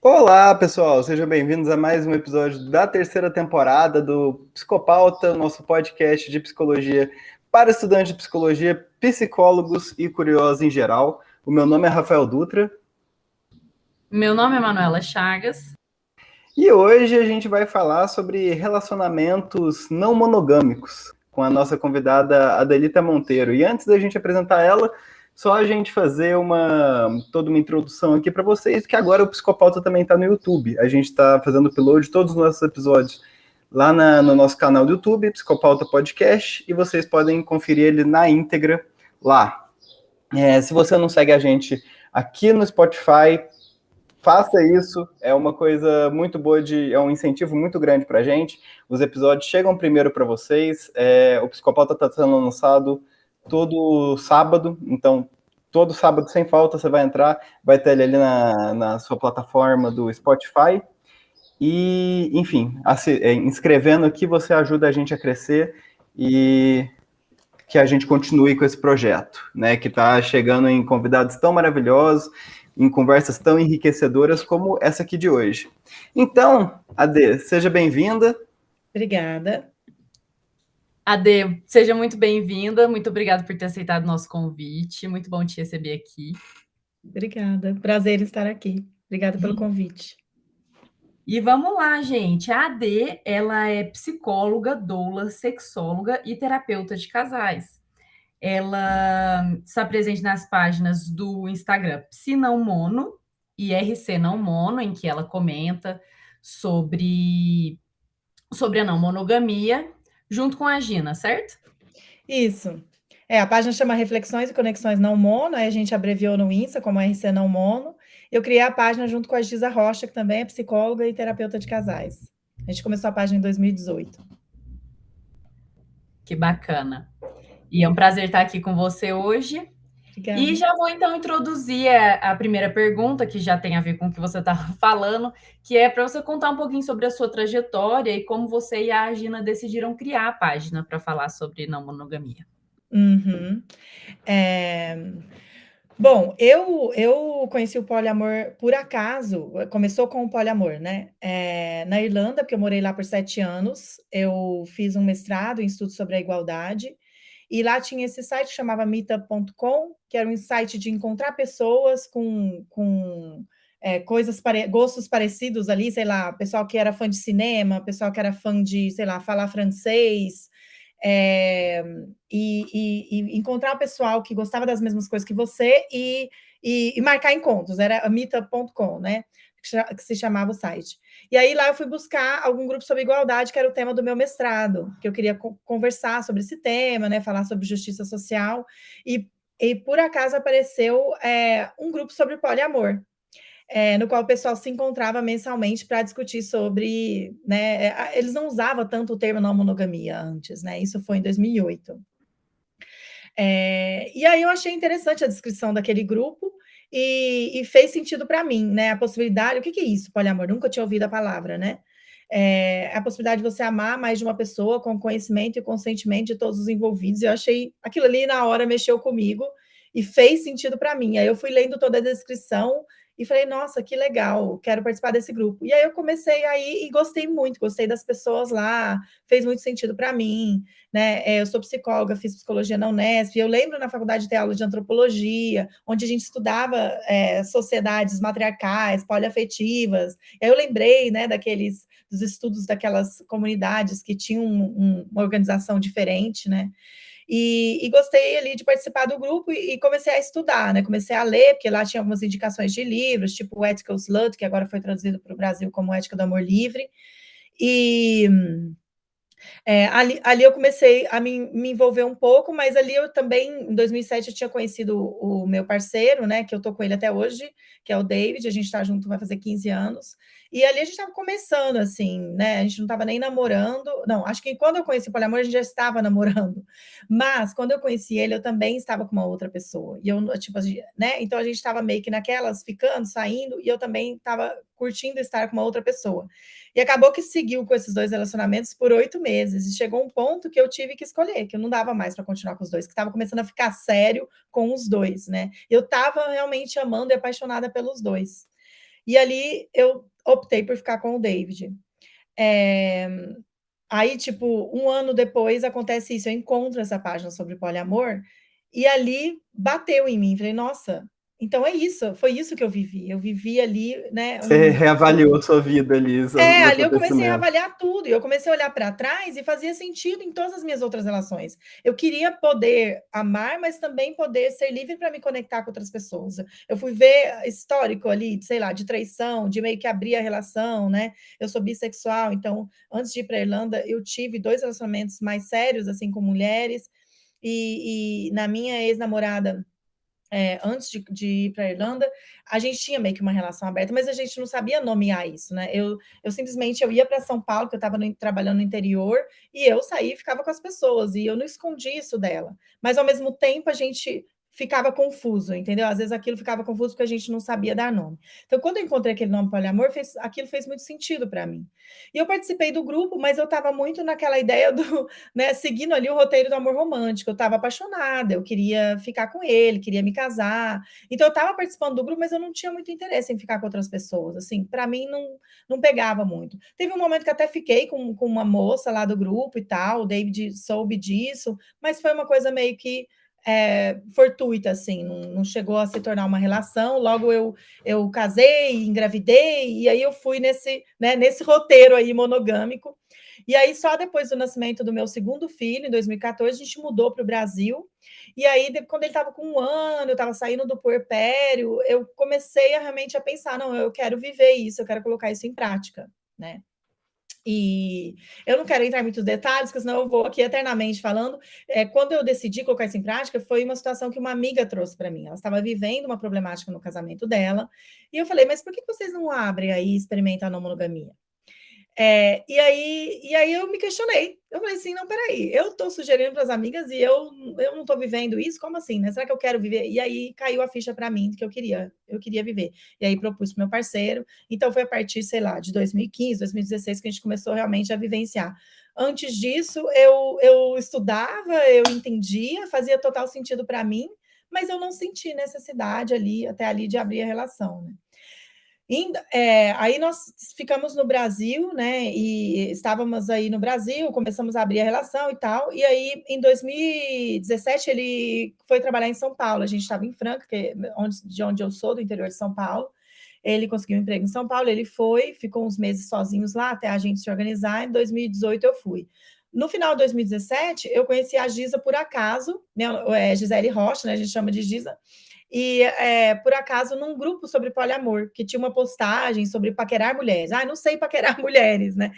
Olá, pessoal, sejam bem-vindos a mais um episódio da terceira temporada do Psicopauta, nosso podcast de psicologia para estudantes de psicologia, psicólogos e curiosos em geral. O meu nome é Rafael Dutra. Meu nome é Manuela Chagas. E hoje a gente vai falar sobre relacionamentos não monogâmicos com a nossa convidada Adelita Monteiro. E antes da gente apresentar ela, só a gente fazer toda uma introdução aqui para vocês, que agora o Psicopauta também está no YouTube. A gente está fazendo upload de todos os nossos episódios lá no nosso canal do YouTube, Psicopauta Podcast, e vocês podem conferir ele na íntegra lá. Se você não segue a gente aqui no Spotify, faça isso, é uma coisa muito boa, é um incentivo muito grande para a gente. Os episódios chegam primeiro para vocês. O Psicopauta está sendo lançado todo sábado, então todo sábado sem falta você vai entrar, vai ter ele ali na sua plataforma do Spotify. E, enfim, inscrevendo aqui você ajuda a gente a crescer e que a gente continue com esse projeto, né? Que está chegando em convidados tão maravilhosos, em conversas tão enriquecedoras como essa aqui de hoje. Então, Ade, seja bem-vinda. Obrigada. Ade, seja muito bem-vinda. Muito obrigada por ter aceitado o nosso convite. Muito bom te receber aqui. Obrigada. Prazer em estar aqui. Obrigada pelo convite. E vamos lá, gente. A Ade, ela é psicóloga, doula, sexóloga e terapeuta de casais. Ela está presente nas páginas do Instagram Psi Não Mono e RC Não Mono, em que ela comenta sobre a não monogamia, junto com a Gina, certo? Isso. A página chama Reflexões e Conexões Não Mono, aí a gente abreviou no Insta como RC Não Mono. Eu criei a página junto com a Giza Rocha, que também é psicóloga e terapeuta de casais. A gente começou a página em 2018. Que bacana. E é um prazer estar aqui com você hoje. Obrigada. E já vou, então, introduzir a primeira pergunta, que já tem a ver com o que você está falando, que é para você contar um pouquinho sobre a sua trajetória e como você e a Gina decidiram criar a página para falar sobre não monogamia. Uhum. Bom, eu conheci o poliamor por acaso, começou com o poliamor, né? Na Irlanda, porque eu morei lá por 7 anos, eu fiz um mestrado em estudos sobre a igualdade, e lá tinha esse site que chamava meetup.com, que era um site de encontrar pessoas com gostos parecidos ali, sei lá, pessoal que era fã de cinema, pessoal que era fã de, sei lá, falar francês, e encontrar o pessoal que gostava das mesmas coisas que você e marcar encontros, era meetup.com, né? Que se chamava o site. E aí lá eu fui buscar algum grupo sobre igualdade, que era o tema do meu mestrado, que eu queria conversar sobre esse tema, né? Falar sobre justiça social, e por acaso apareceu um grupo sobre poliamor. No qual o pessoal se encontrava mensalmente para discutir sobre, né, eles não usavam tanto o termo não monogamia antes, né, isso foi em 2008. E aí eu achei interessante a descrição daquele grupo e fez sentido para mim, né, a possibilidade, o que é isso, poliamor? Nunca tinha ouvido a palavra, né? A possibilidade de você amar mais de uma pessoa com conhecimento e consentimento de todos os envolvidos, eu achei, aquilo ali na hora mexeu comigo e fez sentido para mim, aí eu fui lendo toda a descrição e falei, nossa, que legal, quero participar desse grupo. E aí eu comecei aí e gostei muito, gostei das pessoas lá, fez muito sentido para mim, né? Eu sou psicóloga, fiz psicologia na Unesp, eu lembro na faculdade de ter aula de antropologia, onde a gente estudava sociedades matriarcais, poliafetivas, e aí eu lembrei, né, dos estudos daquelas comunidades que tinham uma organização diferente, né? E gostei ali de participar do grupo e comecei a estudar, né? Comecei a ler, porque lá tinha algumas indicações de livros, tipo o Ethical Slut, que agora foi traduzido para o Brasil como Ética do Amor Livre. E ali eu comecei a me envolver um pouco, mas ali eu também, em 2007, eu tinha conhecido o meu parceiro, né? Que eu tô com ele até hoje, que é o David, a gente está junto, vai fazer 15 anos. E ali a gente estava começando, assim, né? A gente não estava nem namorando. Não, acho que quando eu conheci o poliamor, a gente já estava namorando. Mas quando eu conheci ele, eu também estava com uma outra pessoa. E eu, tipo, né? Então a gente estava meio que naquelas, ficando, saindo, e eu também estava curtindo estar com uma outra pessoa. E acabou que seguiu com esses 2 relacionamentos por 8 meses. E chegou um ponto que eu tive que escolher, que eu não dava mais para continuar com os 2, que estava começando a ficar sério com os 2, né? Eu estava realmente amando e apaixonada pelos 2. E ali eu optei por ficar com o David. Aí, tipo, 1 ano depois acontece isso, eu encontro essa página sobre poliamor, e ali bateu em mim, falei: "Nossa, então é isso, foi isso que eu vivi ali, né, Você reavaliou sua vida ali, os ali eu comecei a acontecimentos. avaliar tudo, e eu comecei a olhar para trás e fazia sentido em todas as minhas outras relações. Eu queria poder amar, mas também poder ser livre para me conectar com outras pessoas. Eu fui ver histórico ali, sei lá, de traição, de meio que abrir a relação, né? Eu sou bissexual, então antes de ir para a Irlanda, eu tive 2 relacionamentos mais sérios, assim, com mulheres, e na minha ex-namorada, antes de ir para a Irlanda, a gente tinha meio que uma relação aberta, mas a gente não sabia nomear isso, né? Eu simplesmente eu ia para São Paulo, que eu estava trabalhando no interior, e eu saía e ficava com as pessoas, e eu não escondi isso dela. Mas ao mesmo tempo a gente ficava confuso, entendeu? Às vezes aquilo ficava confuso porque a gente não sabia dar nome. Então, quando eu encontrei aquele nome poliamor, aquilo fez muito sentido para mim. E eu participei do grupo, mas eu estava muito naquela ideia do, né, seguindo ali o roteiro do amor romântico. Eu estava apaixonada, eu queria ficar com ele, queria me casar. Então eu estava participando do grupo, mas eu não tinha muito interesse em ficar com outras pessoas. Assim, para mim não pegava muito. Teve um momento que até fiquei com uma moça lá do grupo e tal, o David soube disso, mas foi uma coisa meio que fortuita, assim, não chegou a se tornar uma relação. Logo eu casei, engravidei, e aí eu fui nesse roteiro aí monogâmico. E aí, só depois do nascimento do meu segundo filho, em 2014, a gente mudou para o Brasil. E aí, quando ele estava com 1 ano, eu estava saindo do puerpério, eu comecei realmente a pensar: não, eu quero viver isso, eu quero colocar isso em prática, né? E eu não quero entrar em muitos detalhes, porque senão eu vou aqui eternamente falando. Quando eu decidi colocar isso em prática, foi uma situação que uma amiga trouxe para mim. Ela estava vivendo uma problemática no casamento dela, e eu falei: mas por que vocês não abrem aí e experimentam a não monogamia? E aí eu me questionei. Eu falei assim: não, peraí, eu estou sugerindo para as amigas e eu não estou vivendo isso? Como assim, né? Será que eu quero viver? E aí caiu a ficha para mim que eu queria viver. E aí propus para o meu parceiro. Então foi a partir, sei lá, de 2015, 2016 que a gente começou realmente a vivenciar. Antes disso, eu estudava, eu entendia, fazia total sentido para mim, mas eu não senti necessidade até ali de abrir a relação, né? Aí nós ficamos no Brasil, né? E estávamos aí no Brasil, começamos a abrir a relação e tal. E aí, em 2017, ele foi trabalhar em São Paulo. A gente estava em Franca, de onde eu sou, do interior de São Paulo. Ele conseguiu um emprego em São Paulo, ele ficou uns meses sozinhos lá, até a gente se organizar. Em 2018, eu fui. No final de 2017, eu conheci a Giza por acaso, né? Gisele Rocha, né? A gente chama de Giza. E, por acaso, num grupo sobre poliamor, que tinha uma postagem sobre paquerar mulheres. Ah, não sei paquerar mulheres, né?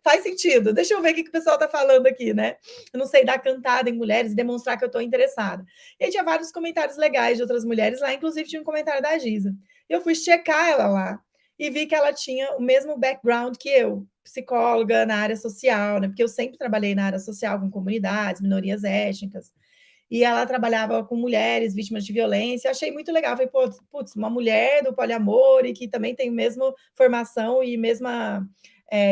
Faz sentido, deixa eu ver o que o pessoal está falando aqui, né? Eu não sei dar cantada em mulheres e demonstrar que eu estou interessada. E aí tinha vários comentários legais de outras mulheres lá, inclusive tinha um comentário da Giza. Eu fui checar ela lá e vi que ela tinha o mesmo background que eu, psicóloga na área social, né? Porque eu sempre trabalhei na área social com comunidades, minorias étnicas, e ela trabalhava com mulheres vítimas de violência. Achei muito legal. Falei, putz, uma mulher do poliamor e que também tem a mesma formação e mesma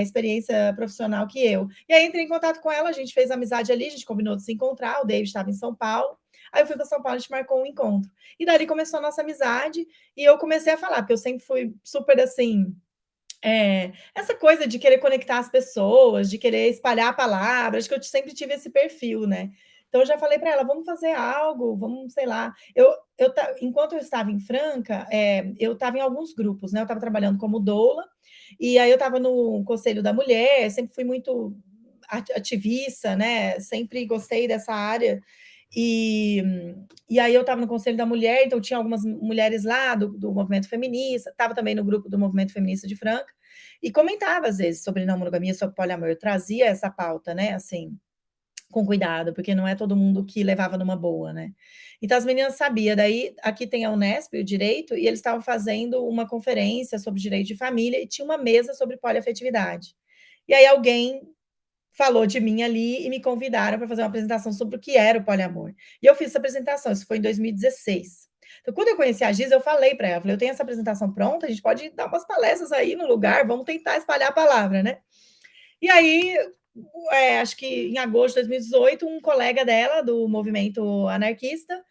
experiência profissional que eu. E aí entrei em contato com ela, a gente fez amizade ali, a gente combinou de se encontrar, o David estava em São Paulo. Aí eu fui para São Paulo, a gente marcou um encontro. E dali começou a nossa amizade, e eu comecei a falar, porque eu sempre fui super assim, essa coisa de querer conectar as pessoas, de querer espalhar a palavra, acho que eu sempre tive esse perfil, né? Então eu já falei para ela, vamos fazer algo, vamos, sei lá. Enquanto eu estava em Franca, eu estava em alguns grupos, né? Eu estava trabalhando como doula, e aí eu estava no Conselho da Mulher, sempre fui muito ativista, né? Sempre gostei dessa área. E, e aí eu estava no Conselho da Mulher, então tinha algumas mulheres lá do movimento feminista, estava também no grupo do movimento feminista de Franca, e comentava às vezes sobre não monogamia, sobre poliamor. Eu trazia essa pauta, né, assim, com cuidado, porque não é todo mundo que levava numa boa, né? Então as meninas sabiam. Daí aqui tem a Unesp, o direito, e eles estavam fazendo uma conferência sobre direito de família e tinha uma mesa sobre poliafetividade. E aí alguém falou de mim ali e me convidaram para fazer uma apresentação sobre o que era o poliamor. E eu fiz essa apresentação, isso foi em 2016. Então, quando eu conheci a Giza, eu falei para ela, eu tenho essa apresentação pronta, a gente pode dar umas palestras aí no lugar, vamos tentar espalhar a palavra, né? E aí, acho que em agosto de 2018, um colega dela, do movimento anarquista,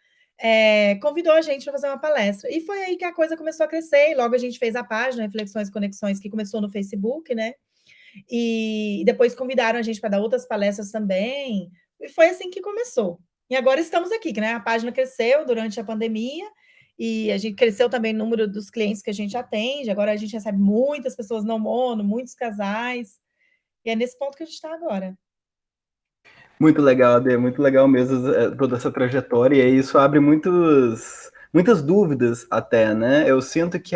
convidou a gente para fazer uma palestra. E foi aí que a coisa começou a crescer, e logo a gente fez a página Reflexões e Conexões, que começou no Facebook, né? E depois convidaram a gente para dar outras palestras também, e foi assim que começou. E agora estamos aqui, né? A página cresceu durante a pandemia, e a gente cresceu também o número dos clientes que a gente atende, agora a gente recebe muitas pessoas não mono, muitos casais, e é nesse ponto que a gente está agora. Muito legal, Ade, muito legal mesmo toda essa trajetória, e isso abre muitas dúvidas até, né? Eu sinto que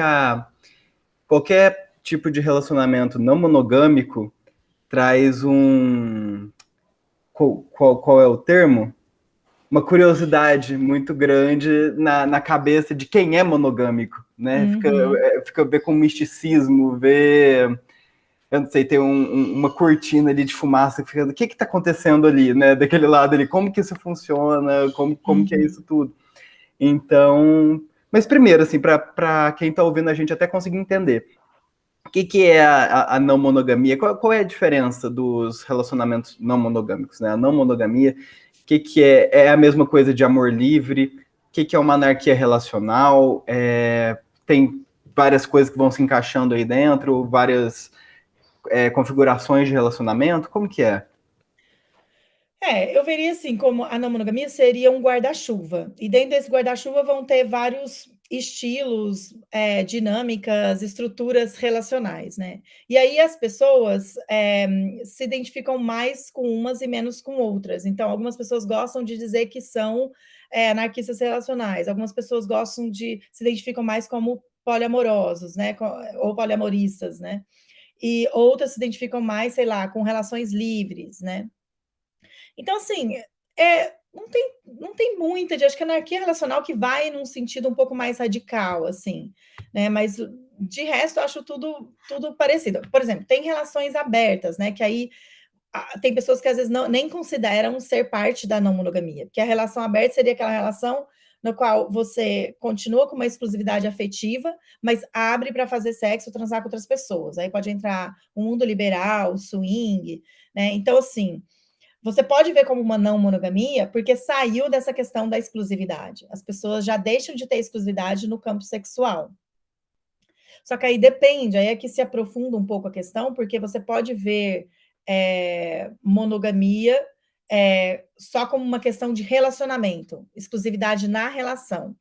qualquer tipo de relacionamento não monogâmico traz qual é o termo? Uma curiosidade muito grande na cabeça de quem é monogâmico, né? Fica ver com misticismo, ver, eu não sei, tem uma cortina ali de fumaça, fica, o que está acontecendo ali, né? Daquele lado ali, como que isso funciona, como que é isso tudo. Então, mas primeiro, assim, para quem está ouvindo a gente até conseguir entender, o que é a não monogamia? Qual é a diferença dos relacionamentos não monogâmicos, né? A não monogamia, o que é? É a mesma coisa de amor livre? O que é uma anarquia relacional? Tem várias coisas que vão se encaixando aí dentro, várias configurações de relacionamento? Como que é? Eu veria assim, como a não monogamia seria um guarda-chuva, e dentro desse guarda-chuva vão ter vários estilos, dinâmicas, estruturas relacionais, né. E aí as pessoas, se identificam mais com umas e menos com outras. Então, algumas pessoas gostam de dizer que são, anarquistas relacionais, algumas pessoas se identificam mais como poliamorosos, né, ou poliamoristas, né. E outras se identificam mais, sei lá, com relações livres, né. Então, assim, não tem muita acho que a anarquia relacional que vai num sentido um pouco mais radical, assim, né, mas de resto eu acho tudo parecido. Por exemplo, tem relações abertas, né, que aí tem pessoas que às vezes nem consideram ser parte da não monogamia, porque a relação aberta seria aquela relação no qual você continua com uma exclusividade afetiva, mas abre para fazer sexo, transar com outras pessoas. Aí pode entrar o mundo liberal, swing, né. Então, assim, você pode ver como uma não monogamia, porque saiu dessa questão da exclusividade. As pessoas já deixam de ter exclusividade no campo sexual. Só que aí depende, aí é que se aprofunda um pouco a questão, porque você pode ver monogamia só como uma questão de relacionamento, exclusividade na relação.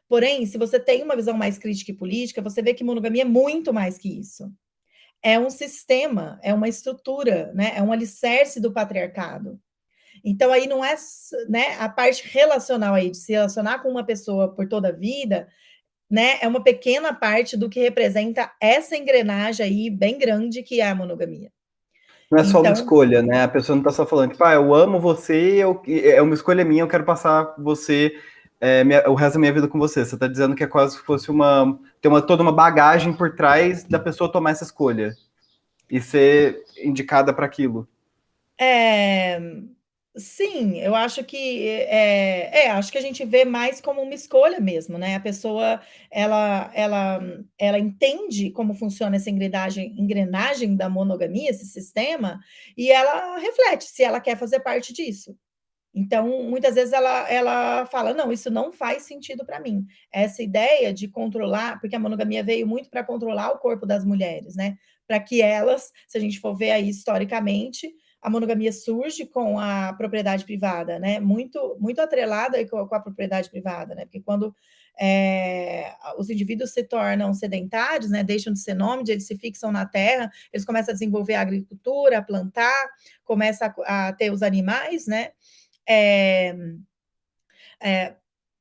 Porém, se você tem uma visão mais crítica e política, você vê que monogamia é muito mais que isso. É um sistema, é uma estrutura, né? É um alicerce do patriarcado. Então, aí não é, né, a parte relacional aí, de se relacionar com uma pessoa por toda a vida, né, é uma pequena parte do que representa essa engrenagem aí bem grande que é a monogamia. Não é só uma Então, escolha, né? A pessoa não está só falando, tipo, eu amo você, é uma escolha minha, eu quero passar você, o resto da minha vida com você. Você está dizendo que é quase se fosse toda uma bagagem por trás da pessoa tomar essa escolha e ser indicada para aquilo. Sim, eu acho que acho que a gente vê mais como uma escolha mesmo, né? A pessoa ela entende como funciona essa engrenagem da monogamia, esse sistema, e ela reflete se ela quer fazer parte disso. Então, muitas vezes ela fala: "Não, isso não faz sentido para mim". Essa ideia de controlar, porque a monogamia veio muito para controlar o corpo das mulheres, né, para que elas, se a gente for ver aí historicamente, a monogamia surge com a propriedade privada, né, muito atrelada aí com a propriedade privada, né, porque quando, os indivíduos se tornam sedentários, né, deixam de ser nômade, eles se fixam na terra, eles começam a desenvolver a agricultura, a plantar, começa a ter os animais, né, é,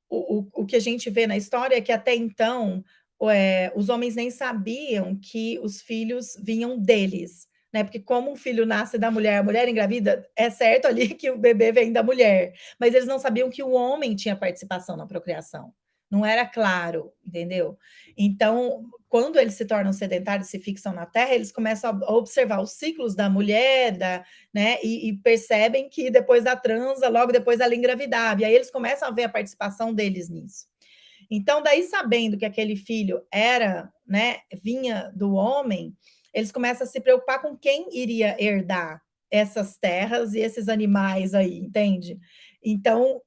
o que a gente vê na história é que até então os homens nem sabiam que os filhos vinham deles, né? Porque como um filho nasce da mulher, a mulher engravida, é certo ali que o bebê vem da mulher, mas eles não sabiam que o homem tinha participação na procriação. Não era claro, entendeu? Então, quando eles se tornam sedentários, se fixam na terra, eles começam a observar os ciclos da mulher, né? E percebem que depois da transa, logo depois ela engravidava. E aí eles começam a ver a participação deles nisso. Então, daí sabendo que aquele filho né, vinha do homem, eles começam a se preocupar com quem iria herdar essas terras e esses animais aí, entende? Então,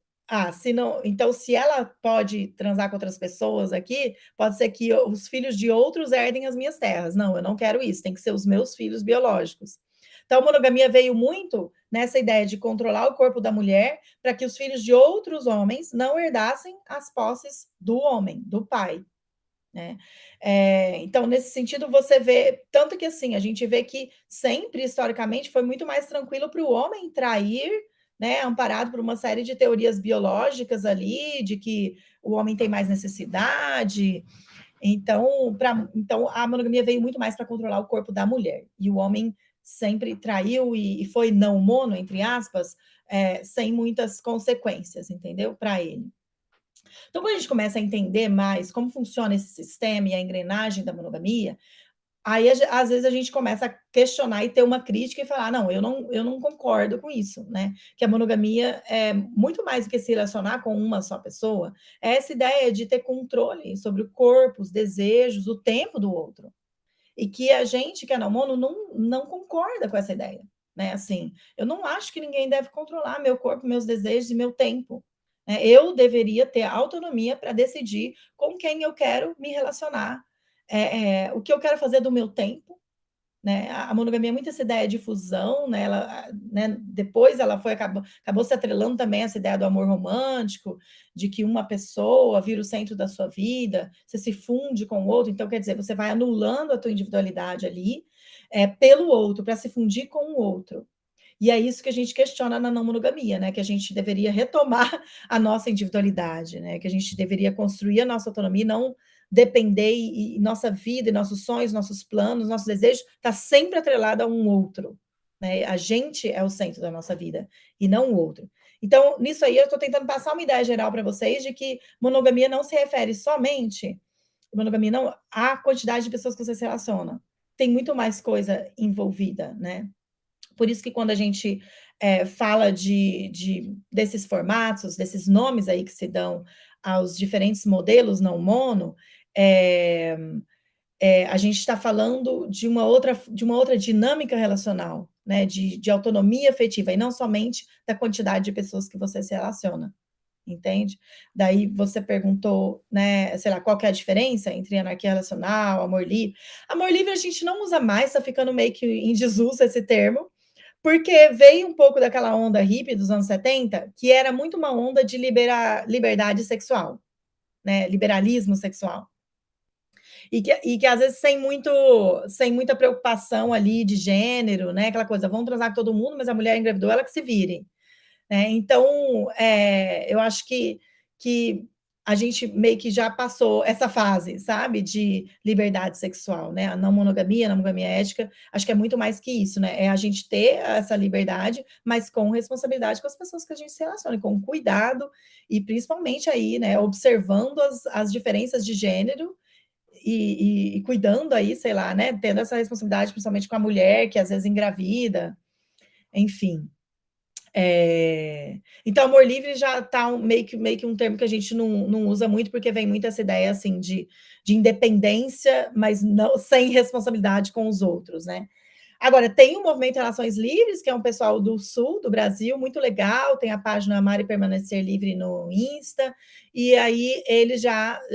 Se não, então, se ela pode transar com outras pessoas aqui, pode ser que os filhos de outros herdem as minhas terras. Não, eu não quero isso, tem que ser os meus filhos biológicos. Então, a monogamia veio muito nessa ideia de controlar o corpo da mulher para que os filhos de outros homens não herdassem as posses do homem, do pai. Né? Então, nesse sentido, você vê, tanto que assim, a gente vê que sempre, historicamente, foi muito mais tranquilo para o homem trair, né, amparado por uma série de teorias biológicas ali, de que o homem tem mais necessidade. Então, então a monogamia veio muito mais para controlar o corpo da mulher. E o homem sempre traiu e foi não mono, entre aspas, sem muitas consequências, entendeu? Para ele. Então, quando a gente começa a entender mais como funciona esse sistema e a engrenagem da monogamia, aí às vezes a gente começa a questionar e ter uma crítica e falar, não, eu não concordo com isso, né? Que a monogamia é muito mais do que se relacionar com uma só pessoa, é essa ideia de ter controle sobre o corpo, os desejos, o tempo do outro. E que a gente que é não mono não concorda com essa ideia, né? Assim, eu não acho que ninguém deve controlar meu corpo, meus desejos e meu tempo. Eu deveria ter autonomia para decidir com quem eu quero me relacionar, o que eu quero fazer do meu tempo, né? A monogamia é muito essa ideia de fusão, né? Depois ela acabou se atrelando também a essa ideia do amor romântico, de que uma pessoa vira o centro da sua vida, você se funde com o outro, então quer dizer, você vai anulando a tua individualidade ali, pelo outro, para se fundir com o outro. E é isso que a gente questiona na não monogamia, né? Que a gente deveria retomar a nossa individualidade, né? Que a gente deveria construir a nossa autonomia, não depender e nossa vida, e nossos sonhos, nossos planos, nossos desejos está sempre atrelado a um outro, né? A gente é o centro da nossa vida e não o outro. Então, nisso aí eu estou tentando passar uma ideia geral para vocês de que monogamia não se refere somente monogamia não à quantidade de pessoas que você se relaciona. Tem muito mais coisa envolvida, né? Por isso que quando a gente fala desses formatos, desses nomes aí que se dão aos diferentes modelos não mono, a gente está falando de uma outra dinâmica relacional, né? De autonomia afetiva, e não somente da quantidade de pessoas que você se relaciona. Entende? Daí você perguntou, né, sei lá, qual que é a diferença entre anarquia relacional, amor livre. Amor livre a gente não usa mais, está ficando meio que em desuso esse termo, porque veio um pouco daquela onda hippie dos anos 70, que era muito uma onda de liberdade sexual, né? Liberalismo sexual. E que às vezes sem muita preocupação ali de gênero, né? Aquela coisa, vão transar com todo mundo, mas a mulher engravidou, ela que se vire. Então, eu acho que a gente meio que já passou essa fase, sabe, de liberdade sexual, né? A não monogamia ética, acho que é muito mais que isso, né? É a gente ter essa liberdade, mas com responsabilidade com as pessoas que a gente se relaciona, com cuidado e principalmente aí, né, observando as diferenças de gênero e cuidando aí, sei lá, né, tendo essa responsabilidade principalmente com a mulher que às vezes engravida, enfim. Então, amor livre já está meio que um termo que a gente não usa muito, porque vem muito essa ideia assim de independência, mas não, sem responsabilidade com os outros, né? Agora, tem o movimento Relações Livres, que é um pessoal do sul do Brasil, muito legal, tem a página Amar e Permanecer Livre no Insta, e aí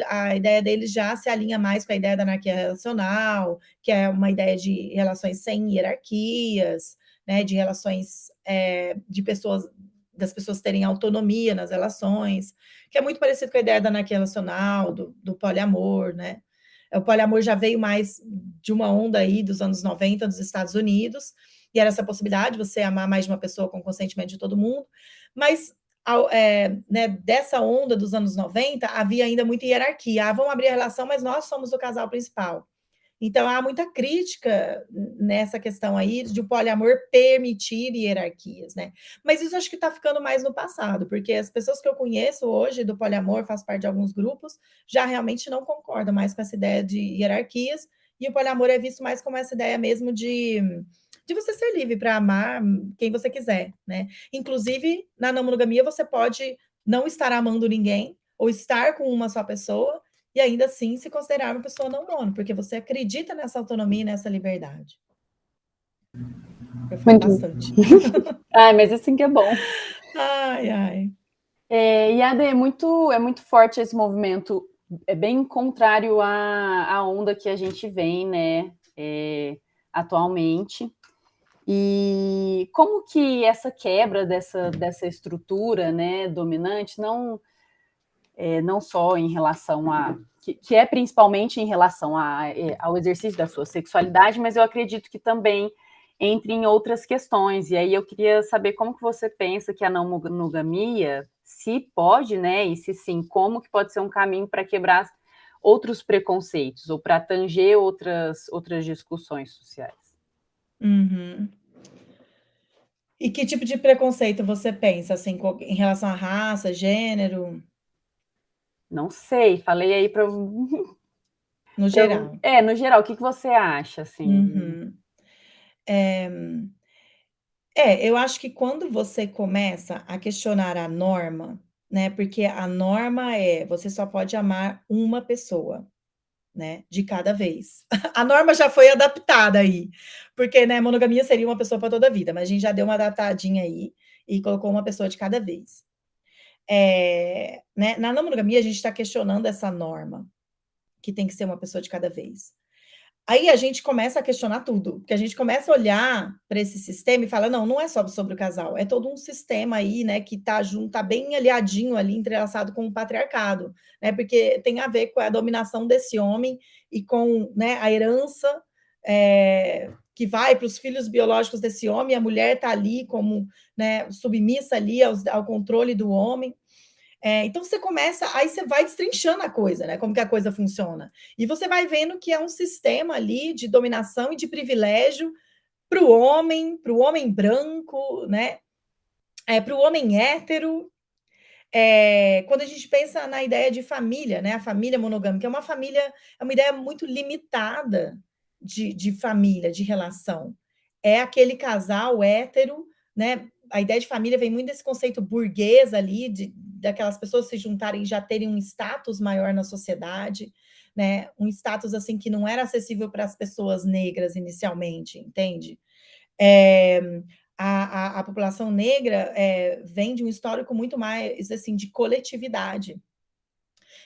a ideia deles já se alinha mais com a ideia da anarquia relacional, que é uma ideia de relações sem hierarquias, né, de relações das pessoas terem autonomia nas relações, que é muito parecido com a ideia da anarquia relacional, do poliamor, né? O poliamor já veio mais de uma onda aí dos anos 90 dos Estados Unidos, e era essa possibilidade de você amar mais de uma pessoa com consentimento de todo mundo, mas né, dessa onda dos anos 90 havia ainda muita hierarquia. Vamos abrir a relação, mas nós somos o casal principal. Então, há muita crítica nessa questão aí de o poliamor permitir hierarquias, né? Mas isso acho que está ficando mais no passado, porque as pessoas que eu conheço hoje do poliamor, faço parte de alguns grupos, já realmente não concordam mais com essa ideia de hierarquias, e o poliamor é visto mais como essa ideia mesmo de você ser livre para amar quem você quiser, né? Inclusive, na não monogamia, você pode não estar amando ninguém, ou estar com uma só pessoa, e ainda assim se considerar uma pessoa não mono, porque você acredita nessa autonomia e nessa liberdade. Eu falo bastante. Ai, mas assim que é bom. Ai. E é muito forte esse movimento, é bem contrário à onda que a gente vem, né, atualmente. E como que essa quebra dessa estrutura, né, dominante, não só em relação que é principalmente em relação ao exercício da sua sexualidade, mas eu acredito que também entre em outras questões. E aí eu queria saber como que você pensa que a não monogamia, se pode, né, e se sim, como que pode ser um caminho para quebrar outros preconceitos ou para tanger outras discussões sociais. Uhum. E que tipo de preconceito você pensa, assim, em relação à raça, gênero? Não sei, falei aí para No geral. no geral, o que você acha, assim? Uhum. Eu acho que quando você começa a questionar a norma, né, porque a norma você só pode amar uma pessoa, né, de cada vez. A norma já foi adaptada aí, porque, né, monogamia seria uma pessoa para toda a vida, mas a gente já deu uma adaptadinha aí e colocou uma pessoa de cada vez. Né, na não monogamia a gente está questionando essa norma, que tem que ser uma pessoa de cada vez. Aí a gente começa a questionar tudo, porque a gente começa a olhar para esse sistema e fala: "Não, não é só sobre o casal, é todo um sistema aí, né, que tá junto, tá bem aliadinho ali, entrelaçado com o patriarcado", né, porque tem a ver com a dominação desse homem e com, né, a herança, que vai para os filhos biológicos desse homem, a mulher tá ali como, né, submissa ali ao controle do homem. Então você começa, aí você vai destrinchando a coisa, né? Como que a coisa funciona. E você vai vendo que é um sistema ali de dominação e de privilégio para o homem branco, né? Para o homem hétero. Quando a gente pensa na ideia de família, né? A família monogâmica é uma ideia muito limitada de família, de relação. É aquele casal hétero, né? A ideia de família vem muito desse conceito burguês ali, daquelas pessoas se juntarem e já terem um status maior na sociedade, né? Um status assim que não era acessível para as pessoas negras inicialmente, entende? É, a população negra vem de um histórico muito mais assim de coletividade.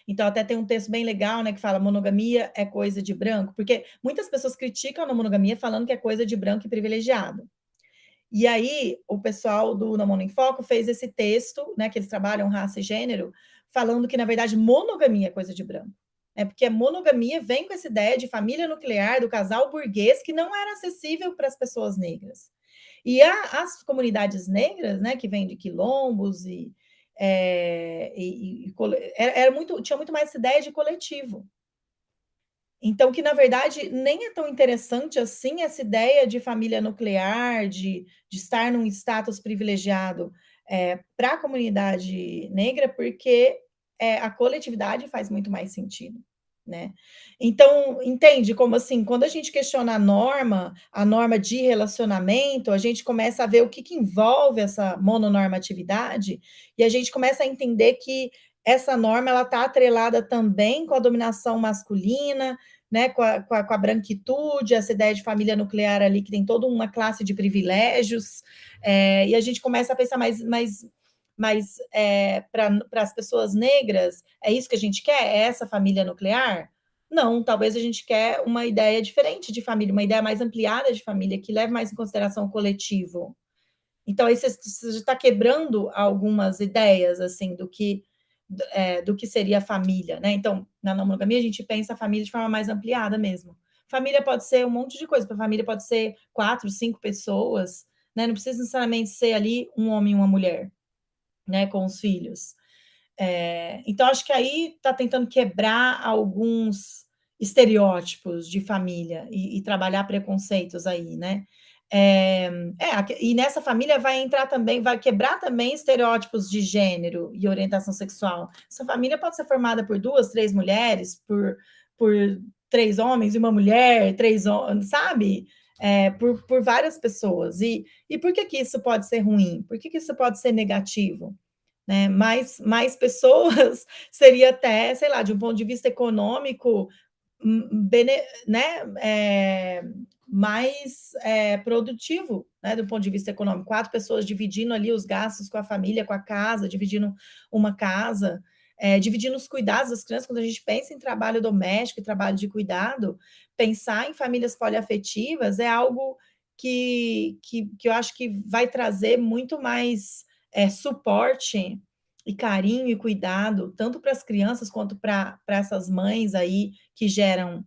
Então, até tem um texto bem legal, né, que fala monogamia é coisa de branco, porque muitas pessoas criticam a monogamia falando que é coisa de branco e privilegiado. E aí, o pessoal do Não Mono em Foco fez esse texto, né, que eles trabalham raça e gênero, falando que, na verdade, monogamia é coisa de branco. Porque a monogamia vem com essa ideia de família nuclear, do casal burguês, que não era acessível para as pessoas negras. E as comunidades negras, né, que vêm de quilombos tinha muito mais essa ideia de coletivo. Então, que na verdade nem é tão interessante assim essa ideia de família nuclear, de estar num status privilegiado para a comunidade negra, porque a coletividade faz muito mais sentido, né? Então, entende como assim, quando a gente questiona a norma de relacionamento, a gente começa a ver o que envolve essa mononormatividade, e a gente começa a entender que essa norma ela está atrelada também com a dominação masculina, né, com a branquitude, essa ideia de família nuclear ali, que tem toda uma classe de privilégios, e a gente começa a pensar mais para as pessoas negras, é isso que a gente quer? É essa família nuclear? Não, talvez a gente quer uma ideia diferente de família, uma ideia mais ampliada de família, que leve mais em consideração o coletivo. Então, aí você está quebrando algumas ideias, assim, do que seria a família, né? Então, na não monogamia, a gente pensa a família de forma mais ampliada mesmo. Família pode ser um monte de coisa, família pode ser 4, 5 pessoas, né? Não precisa necessariamente ser ali um homem e uma mulher, né? Com os filhos. Então, acho que aí está tentando quebrar alguns estereótipos de família e trabalhar preconceitos aí, né? E nessa família vai entrar também, vai quebrar também estereótipos de gênero e orientação sexual. Essa família pode ser formada por 2, 3 mulheres, por 3 homens e uma mulher, 3 homens, sabe? Por várias pessoas. E por que isso pode ser ruim? Por que isso pode ser negativo? Né? Mais pessoas seria até, sei lá, de um ponto de vista econômico, né? Mais produtivo né, do ponto de vista econômico, 4 pessoas dividindo ali os gastos com a família, com a casa, dividindo uma casa, dividindo os cuidados das crianças. Quando a gente pensa em trabalho doméstico e trabalho de cuidado, pensar em famílias poliafetivas é algo que eu acho que vai trazer muito mais suporte e carinho e cuidado, tanto para as crianças quanto para essas mães aí que geram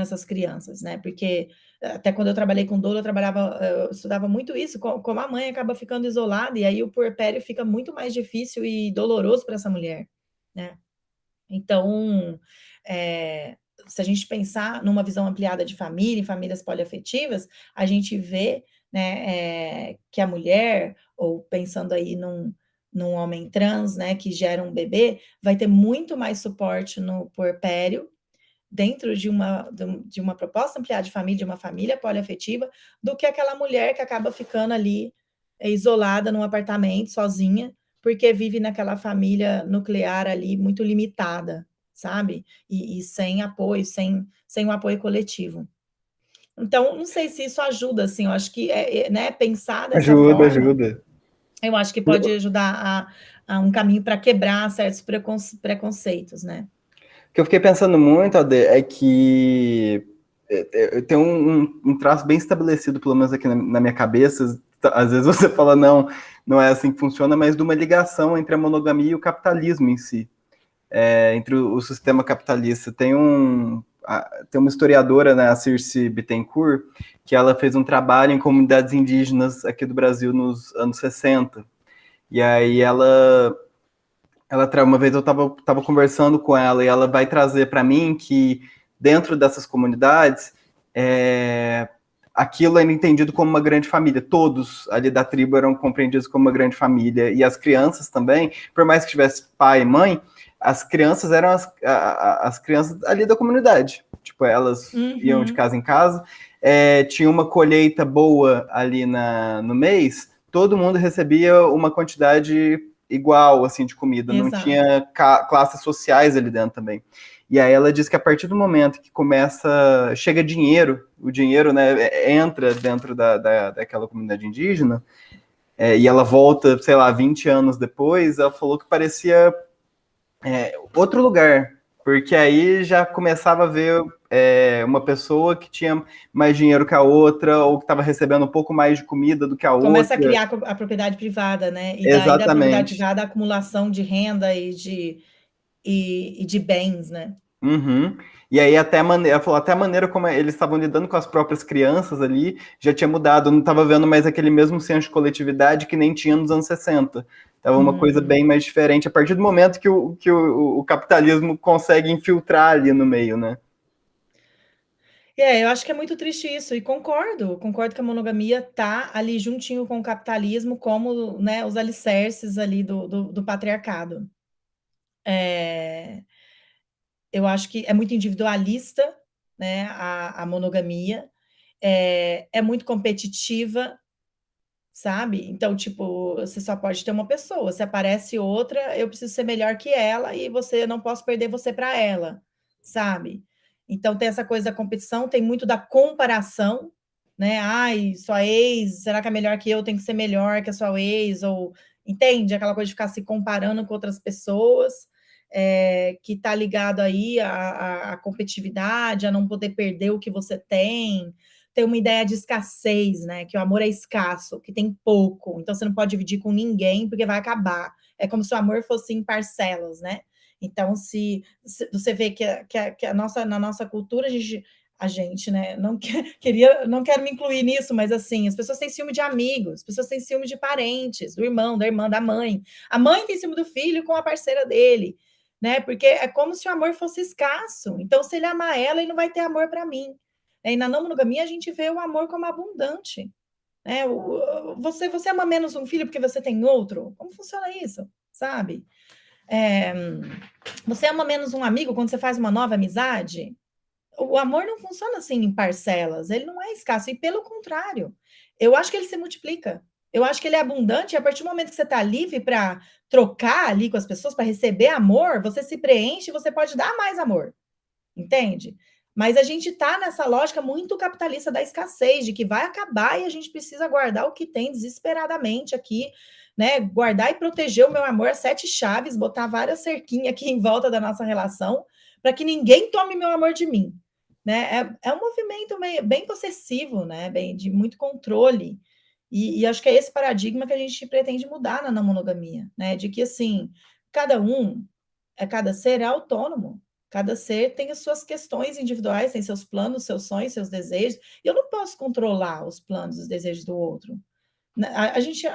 essas crianças, né? Porque até quando eu trabalhei com doula, eu estudava muito isso, como a mãe acaba ficando isolada, e aí o puerpério fica muito mais difícil e doloroso para essa mulher, né? Então, se a gente pensar numa visão ampliada de família, em famílias poliafetivas, a gente vê, né, que a mulher, ou pensando aí num homem trans, né, que gera um bebê, vai ter muito mais suporte no puerpério, dentro de uma proposta ampliada de família, de uma família poliafetiva, do que aquela mulher que acaba ficando ali isolada num apartamento, sozinha, porque vive naquela família nuclear ali muito limitada, sabe? E sem apoio, sem um apoio coletivo. Então, não sei se isso ajuda, assim, eu acho que né, pensar dessa forma, Ajuda. eu acho que pode ajudar a um caminho para quebrar certos preconceitos, né? O que eu fiquei pensando muito, Ade, é que tem um traço bem estabelecido, pelo menos aqui na minha cabeça. Às vezes você fala, não é assim que funciona, mas de uma ligação entre a monogamia e o capitalismo em si. Entre o sistema capitalista. Tem uma historiadora, né, a Circe Bittencourt, que ela fez um trabalho em comunidades indígenas aqui do Brasil nos anos 60. E aí uma vez eu estava conversando com ela e ela vai trazer para mim que dentro dessas comunidades aquilo era entendido como uma grande família. Todos ali da tribo eram compreendidos como uma grande família. E as crianças também, por mais que tivesse pai e mãe, as crianças eram as crianças ali da comunidade. Tipo, elas iam de casa em casa. Tinha uma colheita boa ali no mês, todo mundo recebia uma quantidade igual, assim, de comida. Exato. Não tinha classes sociais ali dentro também. E aí ela diz que a partir do momento que chega dinheiro, o dinheiro, né, entra dentro daquela comunidade indígena, e ela volta, sei lá, 20 anos depois, ela falou que parecia outro lugar, porque aí já começava a ver uma pessoa que tinha mais dinheiro que a outra, ou que estava recebendo um pouco mais de comida do que a outra. Começa a criar a propriedade privada, né? E daí da propriedade privada, a acumulação de renda e de bens, né? Uhum. E aí ela falou, até a maneira como eles estavam lidando com as próprias crianças ali já tinha mudado, não estava vendo mais aquele mesmo senso de coletividade que nem tinha nos anos 60. Estava uma coisa bem mais diferente, a partir do momento que o capitalismo consegue infiltrar ali no meio, né? Eu acho que é muito triste isso, e concordo que a monogamia está ali juntinho com o capitalismo, como, né, os alicerces ali do patriarcado. Eu acho que é muito individualista, né, a monogamia, é muito competitiva, sabe? Então, tipo, você só pode ter uma pessoa, se aparece outra, eu preciso ser melhor que ela e eu não posso perder você para ela, sabe? Então, tem essa coisa da competição, tem muito da comparação, né? Ai, sua ex, será que é melhor que eu? Tem que ser melhor que a sua ex? Ou, entende? Aquela coisa de ficar se comparando com outras pessoas, que está ligado aí à competitividade, a não poder perder o que você tem uma ideia de escassez, né? Que o amor é escasso, que tem pouco, então você não pode dividir com ninguém porque vai acabar. É como se o amor fosse em parcelas, né? Então, se você vê que na nossa cultura a gente, né? Não quero me incluir nisso, mas assim, as pessoas têm ciúme de amigos, as pessoas têm ciúme de parentes, do irmão, da irmã, da mãe. A mãe tem ciúme do filho com a parceira dele, né? Porque é como se o amor fosse escasso. Então, se ele amar ela, ele não vai ter amor para mim. E na não monogamia, a gente vê o amor como abundante. Né? Você ama menos um filho porque você tem outro? Como funciona isso? Sabe? Você ama menos um amigo quando você faz uma nova amizade? O amor não funciona assim em parcelas. Ele não é escasso. E pelo contrário, eu acho que ele se multiplica. Eu acho que ele é abundante. E a partir do momento que você está livre para trocar ali com as pessoas, para receber amor, você se preenche e você pode dar mais amor. Entende? Mas a gente está nessa lógica muito capitalista da escassez, de que vai acabar e a gente precisa guardar o que tem desesperadamente aqui, né? Guardar e proteger o meu amor a 7 chaves, botar várias cerquinhas aqui em volta da nossa relação, para que ninguém tome meu amor de mim. Né? É um movimento bem possessivo, né? De muito controle. E acho que é esse paradigma que a gente pretende mudar na não monogamia, né? De que, assim, cada ser é autônomo. Cada ser tem as suas questões individuais, tem seus planos, seus sonhos, seus desejos. E eu não posso controlar os planos, os desejos do outro. A gente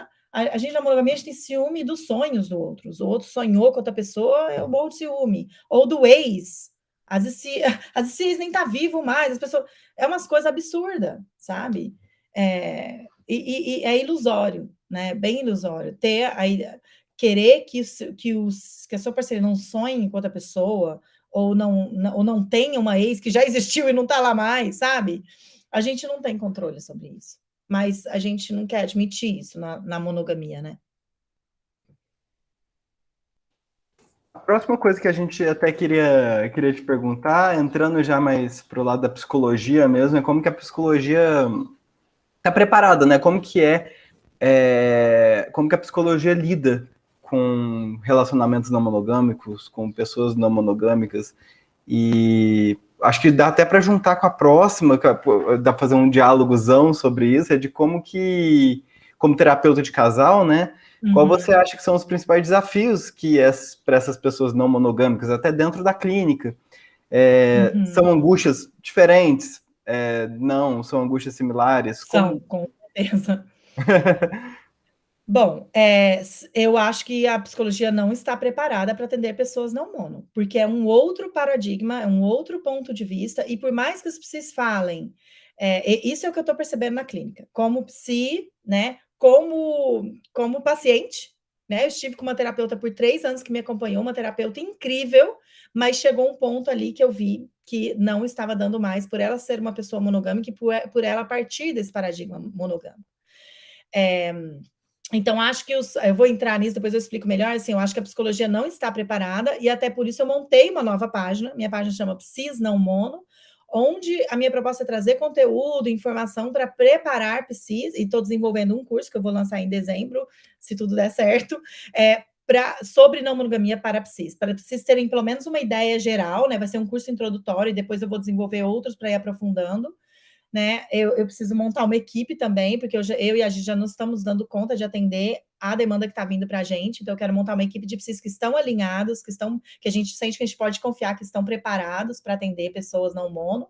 na monogamia, a gente tem ciúme dos sonhos do outro. O outro sonhou com outra pessoa, eu morro de ciúme. Ou do ex. Às vezes esse ex nem está vivo mais. As pessoas... É umas coisas absurdas, sabe? E é ilusório, né? Bem ilusório. Querer que a sua parceira não sonhe com outra pessoa, ou não tenha uma ex que já existiu e não está lá mais, sabe? A gente não tem controle sobre isso. Mas a gente não quer admitir isso na monogamia, né? A próxima coisa que a gente até queria te perguntar, entrando já mais para o lado da psicologia mesmo, é como que a psicologia está preparada, né? Como que a psicologia lida com relacionamentos não monogâmicos, com pessoas não monogâmicas, e acho que dá até para juntar com a próxima, dá para fazer um diálogozão sobre isso, de como terapeuta de casal, né? Qual você acha que são os principais desafios para essas pessoas não monogâmicas, até dentro da clínica? São angústias diferentes? Não, são angústias similares? São, com certeza. Bom, eu acho que a psicologia não está preparada para atender pessoas não mono, porque é um outro paradigma, é um outro ponto de vista, e por mais que os psis falem, isso é o que eu estou percebendo na clínica, como psi, né, como paciente, né, eu estive com uma terapeuta por 3 anos que me acompanhou, uma terapeuta incrível, mas chegou um ponto ali que eu vi que não estava dando mais por ela ser uma pessoa monogâmica e por ela partir desse paradigma monogâmico. Então, acho que eu vou entrar nisso, depois eu explico melhor, assim, eu acho que a psicologia não está preparada, e até por isso eu montei uma nova página, minha página chama Psis Não Mono, onde a minha proposta é trazer conteúdo, informação para preparar psis, e estou desenvolvendo um curso que eu vou lançar em dezembro, se tudo der certo, sobre não monogamia para psis terem pelo menos uma ideia geral, né? Vai ser um curso introdutório, e depois eu vou desenvolver outros para ir aprofundando. Né? Eu preciso montar uma equipe também, porque eu e a gente já não estamos dando conta de atender a demanda que está vindo para a gente, então eu quero montar uma equipe de psis que estão alinhados, que a gente sente que a gente pode confiar, que estão preparados para atender pessoas não mono.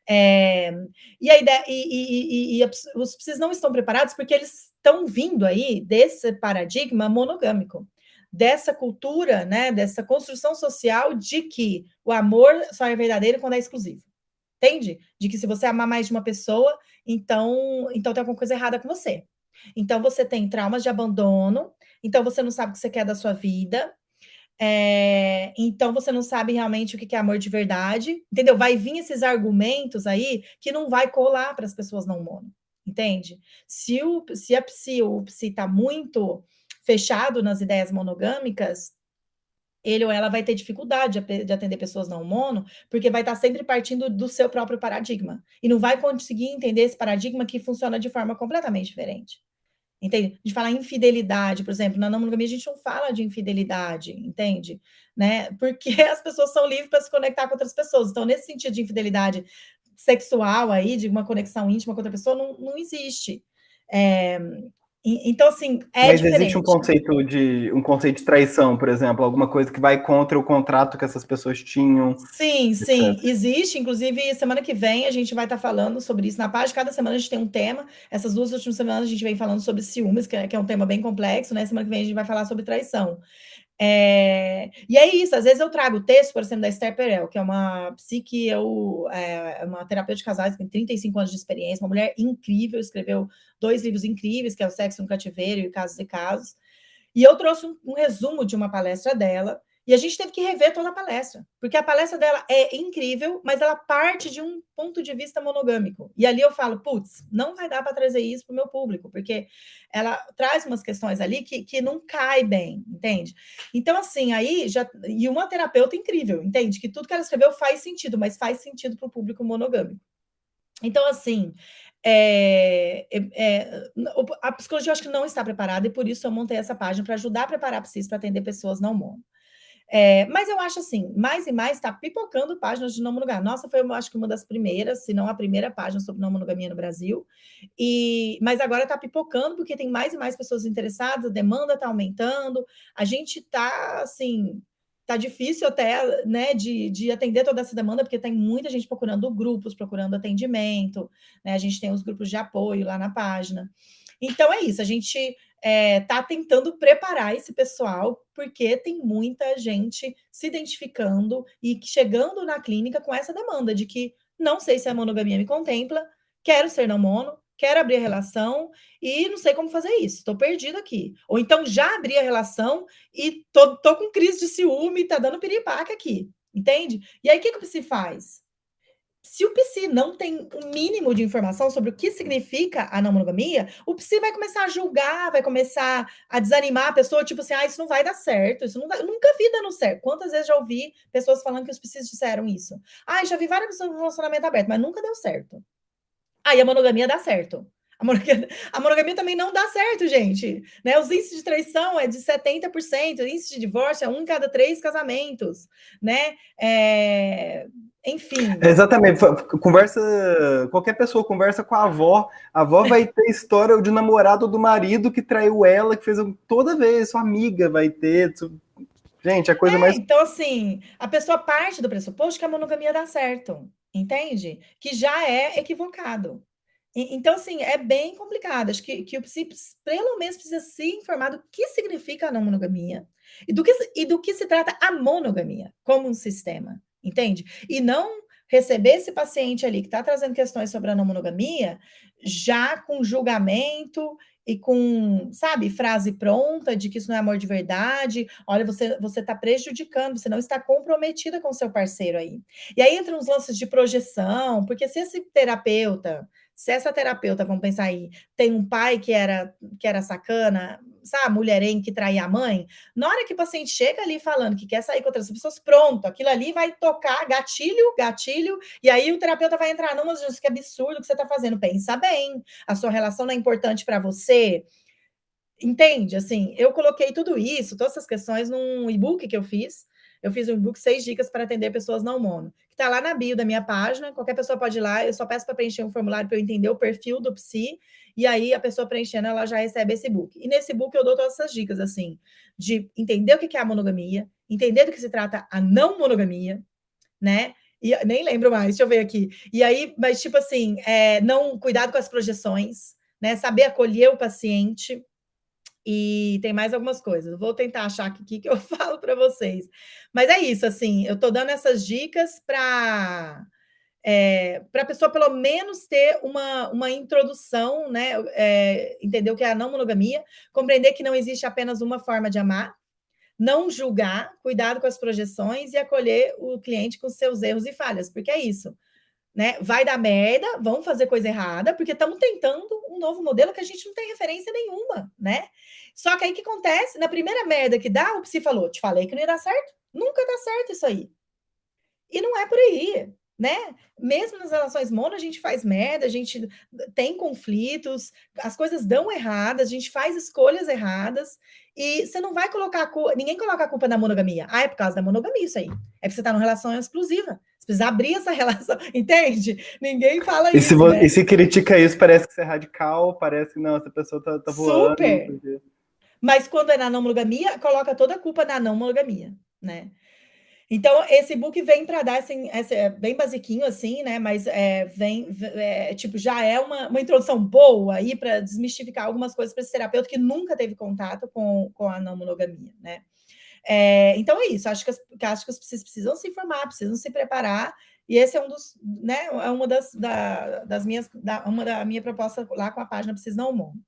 E a ideia, os psis não estão preparados porque eles estão vindo aí desse paradigma monogâmico, dessa cultura, né, dessa construção social de que o amor só é verdadeiro quando é exclusivo. Entende? De que se você amar mais de uma pessoa, então tem alguma coisa errada com você. Então, você tem traumas de abandono, então você não sabe o que você quer da sua vida, então você não sabe realmente o que é amor de verdade, entendeu? Vai vir esses argumentos aí que não vai colar para as pessoas não mono, entende? Se o psi está muito fechado nas ideias monogâmicas, ele ou ela vai ter dificuldade de atender pessoas não mono, porque vai estar sempre partindo do seu próprio paradigma, e não vai conseguir entender esse paradigma que funciona de forma completamente diferente. Entende? De falar infidelidade, por exemplo, na não monogamia a gente não fala de infidelidade, entende? Né? Porque as pessoas são livres para se conectar com outras pessoas, então nesse sentido de infidelidade sexual aí, de uma conexão íntima com outra pessoa, não existe. Então, assim, Mas diferente. existe um conceito de traição, por exemplo, alguma coisa que vai contra o contrato que essas pessoas tinham. Sim, existe. Inclusive, semana que vem a gente vai estar falando sobre isso na página. Cada semana a gente tem um tema. Essas 2 últimas semanas a gente vem falando sobre ciúmes, que é um tema bem complexo, né? Semana que vem a gente vai falar sobre traição. E é isso, às vezes eu trago o texto, por exemplo, da Esther Perel, que é uma psique, uma terapeuta de casais, que tem 35 anos de experiência, uma mulher incrível, escreveu 2 livros incríveis, que é o Sexo no Cativeiro e o Casos e Casos, e eu trouxe um resumo de uma palestra dela, E a gente teve que rever toda a palestra, porque a palestra dela é incrível, mas ela parte de um ponto de vista monogâmico. E ali eu falo, putz, não vai dar para trazer isso para o meu público, porque ela traz umas questões ali que não cai bem, entende? Então, assim, aí já. E uma terapeuta incrível, entende? Que tudo que ela escreveu faz sentido, mas faz sentido para o público monogâmico. Então, assim, a psicologia eu acho que não está preparada, e por isso eu montei essa página para ajudar a preparar a psis para atender pessoas não mono. Mas eu acho assim, mais e mais está pipocando páginas de não monogamia. Nossa, foi, eu acho que uma das primeiras, se não a primeira página sobre não monogamia no Brasil. Mas agora está pipocando porque tem mais e mais pessoas interessadas, a demanda está aumentando. A gente está assim, tá difícil até, né, de atender toda essa demanda, porque tem muita gente procurando grupos, procurando atendimento, né? A gente tem os grupos de apoio lá na página. Então é isso, a gente está tentando preparar esse pessoal, porque tem muita gente se identificando e chegando na clínica com essa demanda de que não sei se a monogamia me contempla, quero ser não mono, quero abrir a relação e não sei como fazer isso, estou perdido aqui. Ou então já abri a relação e tô com crise de ciúme, tá dando piripaque aqui, entende? E aí o que o psi faz? Se o psi não tem um mínimo de informação sobre o que significa a não monogamia, o psi vai começar a julgar, vai começar a desanimar a pessoa, tipo assim, isso não vai dar certo, isso não vai... Eu nunca vi dando certo. Quantas vezes já ouvi pessoas falando que os psis disseram isso? Já vi várias pessoas no relacionamento aberto, mas nunca deu certo. E a monogamia dá certo. A monogamia também não dá certo, gente. Né? Os índices de traição é de 70%, o índice de divórcio é 1 em cada 3 casamentos. Né? Enfim. Exatamente. Qualquer pessoa conversa com a avó vai ter história de namorado do marido que traiu ela, que fez toda vez, sua amiga vai ter. Gente, a coisa mais. Então, assim, a pessoa parte do pressuposto que a monogamia dá certo, entende? Que já é equivocado. Então, assim, é bem complicado. Acho que o psi, pelo menos, precisa se informar do que significa a não monogamia e do que se trata a monogamia como um sistema, entende? E não receber esse paciente ali que está trazendo questões sobre a não monogamia já com julgamento e com, sabe, frase pronta de que isso não é amor de verdade. Olha, você está prejudicando, você não está comprometida com o seu parceiro aí. E aí entram os lances de projeção, porque se essa terapeuta, vamos pensar aí, tem um pai que era sacana, sabe, mulherengo que traía a mãe, na hora que o paciente chega ali falando que quer sair com outras pessoas, pronto, aquilo ali vai tocar gatilho, e aí o terapeuta vai entrar, não, mas isso que absurdo que você está fazendo, pensa bem, a sua relação não é importante para você, entende? Assim, eu coloquei tudo isso, todas essas questões num e-book que eu fiz um e-book 6 dicas para atender pessoas não mono, que está lá na bio da minha página, qualquer pessoa pode ir lá, eu só peço para preencher um formulário para eu entender o perfil do psi, e aí a pessoa preenchendo, ela já recebe esse e-book. E nesse e-book eu dou todas essas dicas, assim, de entender o que é a monogamia, entender do que se trata a não monogamia, né? E nem lembro mais, deixa eu ver aqui. E aí, mas tipo assim, cuidado com as projeções, né? Saber acolher o paciente. E tem mais algumas coisas. Vou tentar achar aqui que eu falo para vocês. Mas é isso, assim, eu estou dando essas dicas para a pessoa, pelo menos, ter uma introdução, né? Entender o que é a não monogamia, compreender que não existe apenas uma forma de amar, não julgar, cuidado com as projeções e acolher o cliente com seus erros e falhas, porque é isso. Né? Vai dar merda, vão fazer coisa errada, porque estamos tentando um novo modelo que a gente não tem referência nenhuma, né? Só que aí o que acontece? Na primeira merda que dá, o psi falou, te falei que não ia dar certo. Nunca dá certo isso aí. E não é por aí, né? Mesmo nas relações mono, a gente faz merda, a gente tem conflitos, as coisas dão erradas, a gente faz escolhas erradas, e você não vai colocar ninguém coloca a culpa na monogamia. É por causa da monogamia isso aí. É porque você está numa relação exclusiva. Você precisa abrir essa relação, entende? Ninguém fala isso, né? E se critica isso, parece que você é radical, parece que não, essa pessoa tá voando. Super! Porque... Mas quando é na não monogamia, coloca toda a culpa na não monogamia, né? Então, esse book vem para dar, assim, é bem basiquinho, assim, né? Mas tipo, já é uma introdução boa aí para desmistificar algumas coisas para esse terapeuta que nunca teve contato com a não monogamia, né? Então é isso, acho que os psis precisam se informar, precisam se preparar, e esse é um dos, né? É uma da minha proposta lá com a página Psis Não Mono.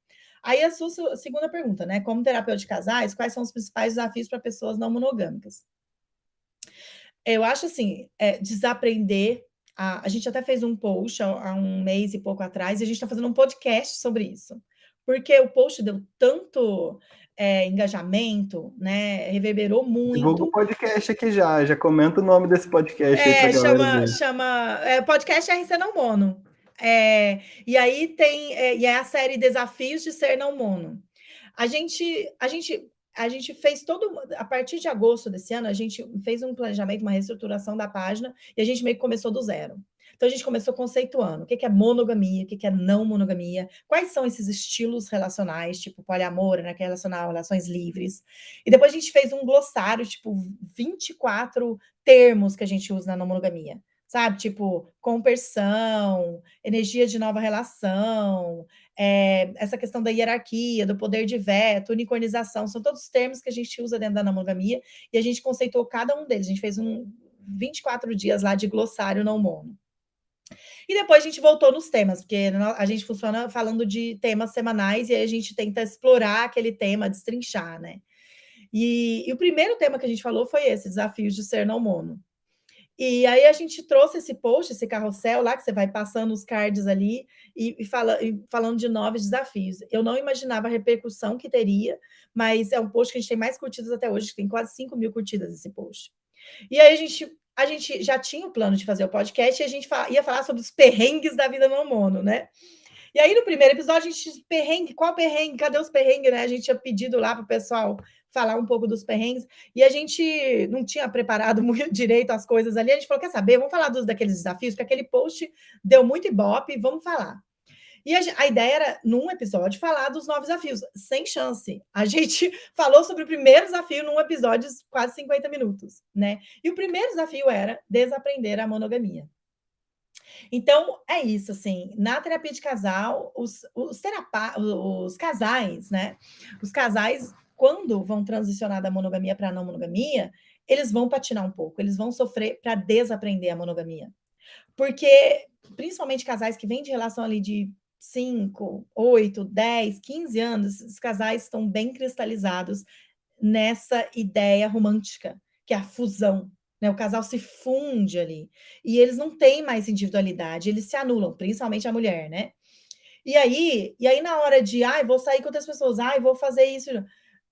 Aí a sua segunda pergunta, né? Como terapeuta de casais, quais são os principais desafios para pessoas não monogâmicas? Eu acho assim, desaprender. A gente até fez um post há um mês e pouco atrás, e a gente está fazendo um podcast sobre isso. Porque o post deu tanto engajamento, né? Reverberou Divulga o muito. podcast aqui já comenta o nome desse podcast aí pra galera ver. Podcast RC Não Mono. E aí e é a série Desafios de Ser Não Mono. A gente fez a partir de agosto desse ano, a gente fez um planejamento, uma reestruturação da página, e a gente meio que começou do zero. Então, a gente começou conceituando o que é monogamia, o que é não monogamia, quais são esses estilos relacionais, tipo poliamor, né, que é relacionar relações livres. E depois a gente fez um glossário, tipo, 24 termos que a gente usa na não monogamia, sabe? Tipo, compersão, energia de nova relação, essa questão da hierarquia, do poder de veto, unicornização, são todos termos que a gente usa dentro da não monogamia, e a gente conceitou cada um deles. A gente fez 24 dias lá de glossário não mono. E depois a gente voltou nos temas, porque a gente funciona falando de temas semanais, e aí a gente tenta explorar aquele tema, destrinchar, né? E o primeiro tema que a gente falou foi esse, desafios de ser não mono. E aí a gente trouxe esse post, esse carrossel lá, que você vai passando os cards ali e falando de 9 desafios. Eu não imaginava a repercussão que teria, mas é um post que a gente tem mais curtidas até hoje, que tem quase 5.000 curtidas esse post. E aí a gente já tinha o plano de fazer o podcast e a gente ia falar sobre os perrengues da vida no mono, né? E aí, no primeiro episódio, a gente, qual perrengue? Cadê os perrengues, né? A gente tinha pedido lá para o pessoal falar um pouco dos perrengues, e a gente não tinha preparado muito direito as coisas ali. A gente falou, quer saber? Vamos falar daqueles desafios, porque aquele post deu muito ibope, vamos falar. E a ideia era, num episódio, falar dos 9 desafios, sem chance. A gente falou sobre o primeiro desafio num episódio de quase 50 minutos, né? E o primeiro desafio era desaprender a monogamia. Então, é isso, assim, na terapia de casal, os casais, né? Os casais, quando vão transicionar da monogamia para a não monogamia, eles vão patinar um pouco, eles vão sofrer para desaprender a monogamia. Porque, principalmente casais que vêm de relação ali de 5, 8, 10, 15 anos, os casais estão bem cristalizados nessa ideia romântica, que é a fusão, né? O casal se funde ali, e eles não têm mais individualidade, eles se anulam, principalmente a mulher, né? E aí na hora de, vou sair com outras pessoas, vou fazer isso,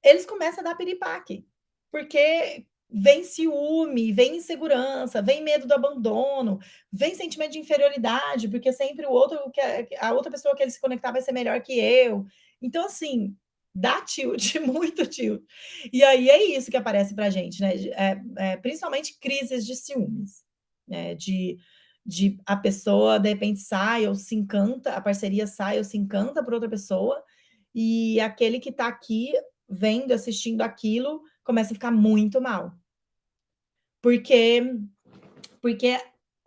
eles começam a dar piripaque, porque vem ciúme, vem insegurança, vem medo do abandono, vem sentimento de inferioridade, porque sempre a outra pessoa que ele se conectar vai ser melhor que eu. Então, assim, dá tilt, muito tilt. E aí é isso que aparece pra gente, né? Principalmente crises de ciúmes, né? De a pessoa, de repente, sai ou se encanta, a parceria sai ou se encanta por outra pessoa, e aquele que está aqui vendo, assistindo aquilo, começa a ficar muito mal. Porque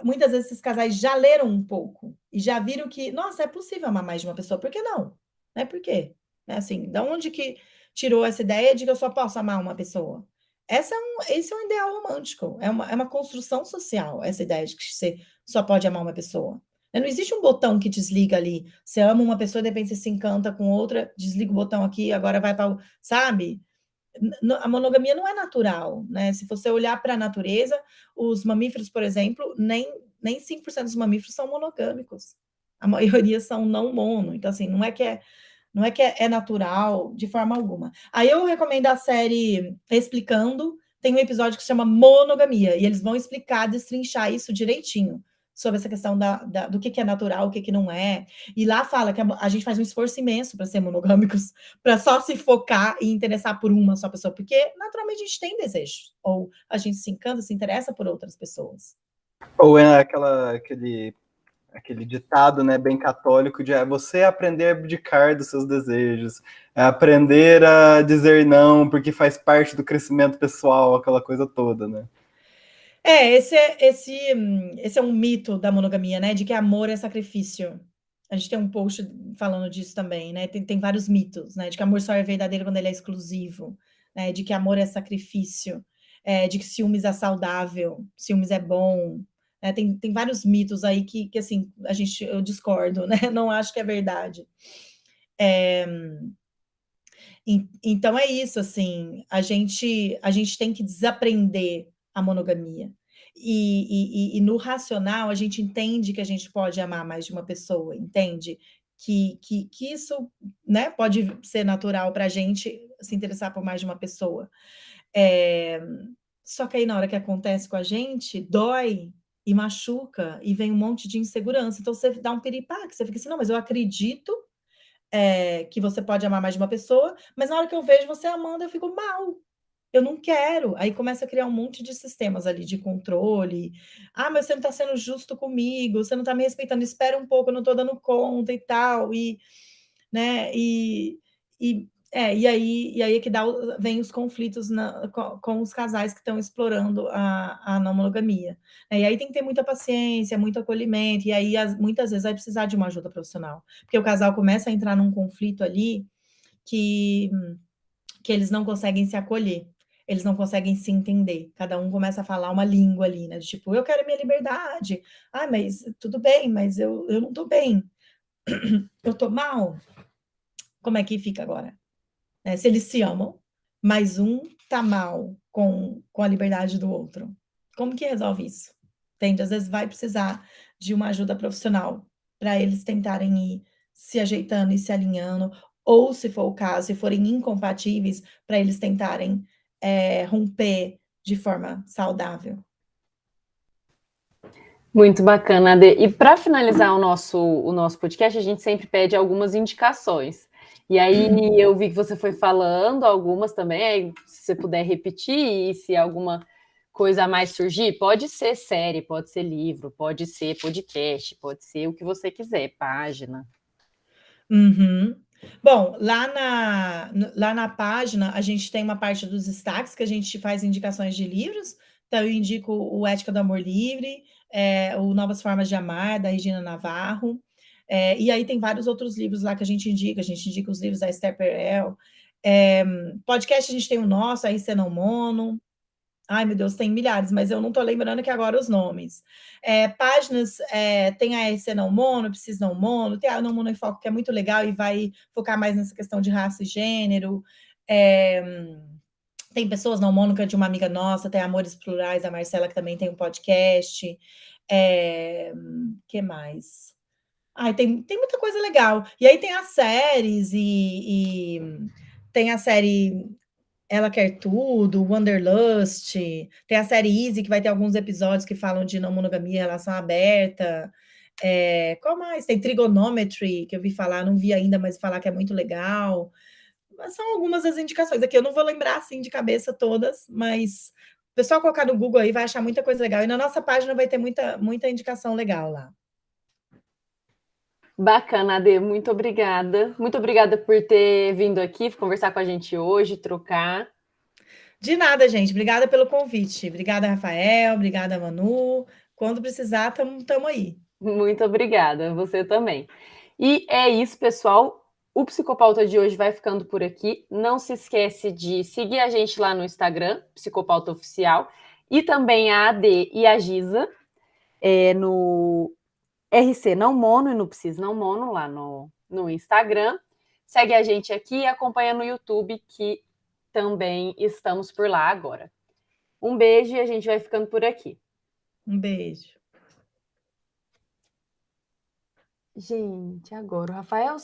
muitas vezes esses casais já leram um pouco e já viram que, nossa, é possível amar mais de uma pessoa, por que não? Né? Por quê? Assim, de onde que tirou essa ideia de que eu só posso amar uma pessoa? Esse é um ideal romântico, é uma construção social, essa ideia de que você só pode amar uma pessoa. Não existe um botão que desliga ali. Você ama uma pessoa, de repente você se encanta com outra, desliga o botão aqui, agora vai para o... Sabe? A monogamia não é natural, né? Se você olhar para a natureza, os mamíferos, por exemplo, nem 5% dos mamíferos são monogâmicos. A maioria são não mono. Então, assim, não é que é natural de forma alguma. Aí eu recomendo a série Explicando, tem um episódio que se chama Monogamia, e eles vão explicar, destrinchar isso direitinho, sobre essa questão do que é natural, o que não é. E lá fala que a gente faz um esforço imenso para ser monogâmicos, para só se focar e interessar por uma só pessoa, porque naturalmente a gente tem desejo, ou a gente se encanta, se interessa por outras pessoas. Ou é aquele ditado, né, bem católico, de você aprender a abdicar dos seus desejos, aprender a dizer não, porque faz parte do crescimento pessoal, aquela coisa toda, né? Esse é um mito da monogamia, né? De que amor é sacrifício. A gente tem um post falando disso também, né? Tem vários mitos, né? De que amor só é verdadeiro quando ele é exclusivo, né? De que amor é sacrifício, de que ciúmes é saudável, ciúmes é bom. Né? Tem vários mitos aí que assim, eu discordo, né? Não acho que é verdade. Então é isso, assim, a gente tem que desaprender a monogamia. E no racional, a gente entende que a gente pode amar mais de uma pessoa, entende? Que isso, né, pode ser natural para a gente se interessar por mais de uma pessoa. Só que aí, na hora que acontece com a gente, dói e machuca, e vem um monte de insegurança. Então, você dá um piripaque, você fica assim, não, mas eu acredito que você pode amar mais de uma pessoa, mas na hora que eu vejo você amando, eu fico mal. Eu não quero. Aí começa a criar um monte de sistemas ali de controle. Ah, mas você não está sendo justo comigo, você não está me respeitando, espera um pouco, eu não estou dando conta e tal. Né, e aí é que vem os conflitos com os casais que estão explorando a não monogamia. E aí tem que ter muita paciência, muito acolhimento, e aí muitas vezes vai precisar de uma ajuda profissional, porque o casal começa a entrar num conflito ali que eles não conseguem se acolher, eles não conseguem se entender, cada um começa a falar uma língua ali, né, de tipo, eu quero minha liberdade, ah, mas tudo bem, mas eu não estou bem, eu estou mal, como é que fica agora? Se eles se amam, mas um tá mal com a liberdade do outro. Como que resolve isso? Entende? Às vezes vai precisar de uma ajuda profissional para eles tentarem ir se ajeitando e se alinhando, ou se for o caso, se forem incompatíveis, para eles tentarem romper de forma saudável. Muito bacana, Ade. E para finalizar o nosso podcast, a gente sempre pede algumas indicações. E aí eu vi que você foi falando algumas também, aí, se você puder repetir, e se alguma coisa a mais surgir, pode ser série, pode ser livro, pode ser podcast, pode ser o que você quiser, página. Uhum. Bom, lá na página, a gente tem uma parte dos destaques que a gente faz indicações de livros. Então, eu indico o Ética do Amor Livre, o Novas Formas de Amar, da Regina Navarro. E aí tem vários outros livros lá que a gente indica os livros da Esther Perel. Podcast, a gente tem o nosso, a RC Não Mono. Ai, meu Deus, tem milhares, mas eu não estou lembrando aqui agora os nomes. Páginas, tem a RC Não Mono, Precisa Não Mono, tem a Não Mono em Foco, que é muito legal e vai focar mais nessa questão de raça e gênero. Tem Pessoas Não Mono, que é de uma amiga nossa, tem Amores Plurais, a Marcela, que também tem um podcast. Que mais? Ai, tem muita coisa legal. E aí tem as séries e tem a série Ela Quer Tudo, Wanderlust, tem a série Easy, que vai ter alguns episódios que falam de não monogamia, relação aberta. Qual mais? Tem Trigonometry, que eu vi falar, não vi ainda, mas falar que é muito legal. Mas são algumas das indicações. Aqui eu não vou lembrar assim de cabeça todas, mas o pessoal colocar no Google aí vai achar muita coisa legal. E na nossa página vai ter muita indicação legal lá. Bacana, Ade, muito obrigada. Muito obrigada por ter vindo aqui conversar com a gente hoje, trocar. De nada, gente. Obrigada pelo convite. Obrigada, Rafael. Obrigada, Manu. Quando precisar, estamos aí. Muito obrigada, você também. E é isso, pessoal. O Psicopauta de hoje vai ficando por aqui. Não se esquece de seguir a gente lá no Instagram, Psicopauta Oficial, e também a Ade e a Giza no RC Não Mono e no Psis Não Mono, lá no Instagram. Segue a gente aqui e acompanha no YouTube, que também estamos por lá agora. Um beijo e a gente vai ficando por aqui. Um beijo. Gente, agora o Rafael